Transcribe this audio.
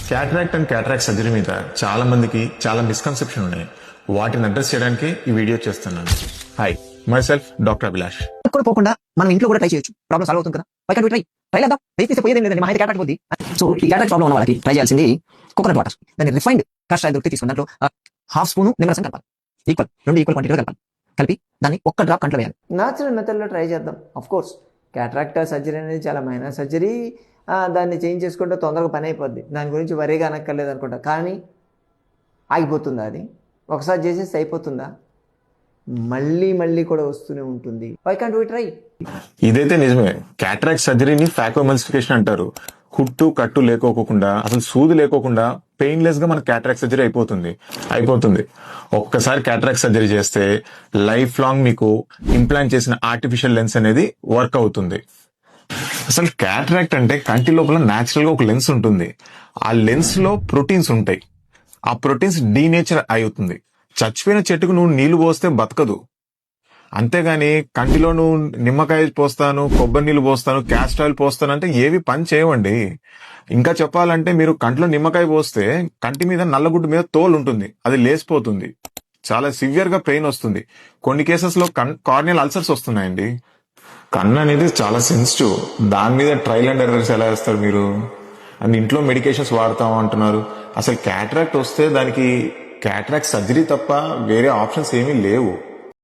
Cataract and cataract surgery మీద చాలా మందికి చాలా మిస్కన్సెప్షన్ ఉన్నాయి. వాటిని అడ్రస్ చేయడానికి ఈ వీడియో చేస్తున్నాను. Hi, my self doctor Abhilash. కూడా పోకుండా మనం ఇంట్లో కూడా ట్రై చేయొచ్చు. ప్రాబ్లం సాల్వ్ అవుతుంది కదా. వై కాంట్ వి ట్రై చేద్దాం. చేస్తే పోయేది లేదండి. మా అయితే క్యాటరాక్ట్ పోద్ది. సో ఈ క్యాటరాక్ట్ ప్రాబ్లం ఉన్న వాళ్ళకి ట్రై చేయాల్సింది కోకోనట్ వాటర్. దాన్ని రిఫైన్డ్ కషాయం దొరికి తీసుకుని దాంట్లో హాఫ్ స్పూన్ నిమ్మరసం కలపాలి. రెండు ఈక్వల్ క్వాంటిటీలో కలపాలి. కలిపి దాన్ని ఒక్క డ్రాప్ కంట్లో వేయాలి. న్యాచురల్ మెథడ్లో ట్రై చేద్దాం. ఆఫ్ కోర్స్ క్యాటరాక్ట్ సర్జరీ అనేది చాలా మైనర్ సర్జరీ. దాన్ని చేంజ్ చేసుకుంటే తొందరగా పని అయిపోద్ది. దాని గురించి వరీగా అనక్కర్లేదు అనుకుంటా. కానీ ఆగిపోతుందా? అది ఒకసారి చేసేసి అయిపోతుందా? మళ్ళీ మళ్ళీ కూడా వస్తూనే ఉంటుంది. Why can't we try? ఇదైతే నిజమే. క్యాటరాక్ట్ సర్జరీని ఫాకోఎమల్సిఫికేషన్ అంటారు. కుట్టు కట్టు లేకోకుండా, అసలు సూది లేకోకుండా పెయిన్లెస్ గా మన క్యాటరాక్ట్ సర్జరీ అయిపోతుంది. ఒక్కసారి క్యాటరాక్ట్ సర్జరీ చేస్తే లైఫ్ లాంగ్ మీకు ఇంప్లాంట్ చేసిన ఆర్టిఫిషియల్ లెన్స్ అనేది వర్క్ అవుతుంది. అసలు క్యాటరాక్ట్ అంటే కంటి లోపల న్యాచురల్ గా ఒక లెన్స్ ఉంటుంది. ఆ లెన్స్ లో ప్రోటీన్స్ ఉంటాయి. ఆ ప్రోటీన్స్ డీనేచర్ అవుతుంది. చచ్చిపోయిన చెట్టుకు నువ్వు నీళ్లు పోస్తే బతకదు. అంతేగాని కంటిలో నువ్వు నిమ్మకాయ పోస్తాను, కొబ్బరి నీళ్లు పోస్తాను, క్యాస్టర్ ఆయిల్ పోస్తాను అంటే ఏవి పని చేయవండి. ఇంకా చెప్పాలంటే మీరు కంటిలో నిమ్మకాయ పోస్తే కంటి మీద నల్లగుడ్డు మీద తోలు ఉంటుంది, అది లేసిపోతుంది. చాలా సివియర్ గా పెయిన్ వస్తుంది. కొన్ని కేసెస్ లో కార్నియల్ అల్సర్స్ వస్తున్నాయండి. కన్ను అనేది చాలా సెన్సిటివ్. దాని మీద ట్రయల్ అండ్ ఎర్రర్స్ ఎలా వేస్తారు మీరు? అండ్ ఇంట్లో మెడికేషన్స్ వాడతాం అంటున్నారు. అసలు క్యాటరాక్ట్ వస్తే దానికి క్యాటరాక్ట్ సర్జరీ తప్ప వేరే ఆప్షన్స్ ఏమీ లేవు.